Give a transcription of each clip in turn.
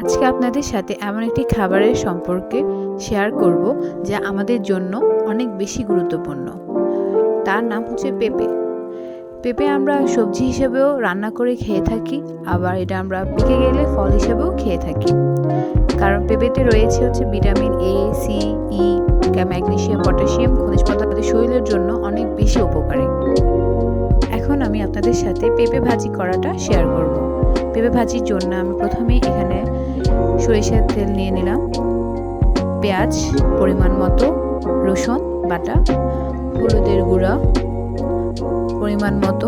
আজকে আপনাদের সাথে এমন একটি খাবারের সম্পর্কে শেয়ার করব যা আমাদের জন্য অনেক বেশি গুরুত্বপূর্ণ। তার নাম হচ্ছে পেঁপে। পেঁপে আমরা সবজি হিসেবেও রান্না করে খেয়ে থাকি, আবার এটা আমরা পেকে গেলে ফল হিসেবেও খেয়ে থাকি। কারণ পেঁপেতে রয়েছে vitamin A, C, E, magnesium, potassium খনিজ পদার্থ শরীরের জন্য অনেক বেশি উপকারী। এখন আমি আপনাদের সাথে পেঁপে ভাজি করাটা শেয়ার করব। পেঁপে ভাজির জন্য আমি প্রথমেই এখানে সরিষার তেল নিয়ে নিলাম, পেঁয়াজ পরিমাণ মতো, রসুন বাটা, হলুদের গুঁড়া পরিমাণ মতো,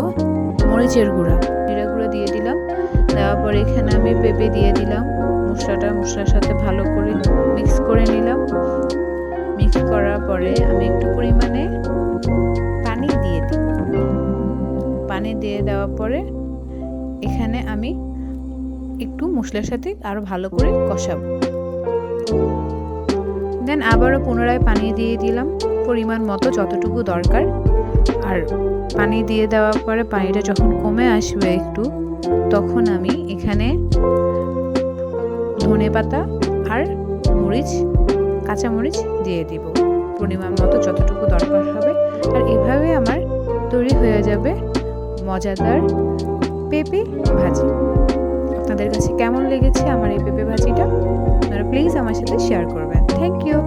মরিচের গুঁড়া, জিরা গুঁড়া দিয়ে দিলাম। দেওয়ার পরে এখানে আমি পেঁপে দিয়ে দিলাম। মশলার সাথে ভালো করে মিক্স করে নিলাম। মিক্স করার পরে আমি একটু পরিমাণে পানি দিয়ে দিই। পানি দিয়ে দেওয়ার পরে এখানে আমি একটু মশলার সাথে আরও ভালো করে কষাবো। দেন আবারও পুনরায় পানি দিয়ে দিলাম পরিমাণ মতো, যতটুকু দরকার। আর পানি দিয়ে দেওয়ার পরে পানিটা যখন কমে আসবে একটু, তখন আমি এখানে ধনেপাতা আর কাঁচা মরিচ দিয়ে দিব পরিমাণ মতো, যতটুকু দরকার হবে। আর এভাবে আমার তৈরি হয়ে যাবে মজাদার পেঁপে ভাজি। আপনাদের কাছে কেমন লেগেছে আমার এই পেঁপে ভাজিটা? আপনারা প্লিজ আমার সাথে শেয়ার করবেন। Thank you.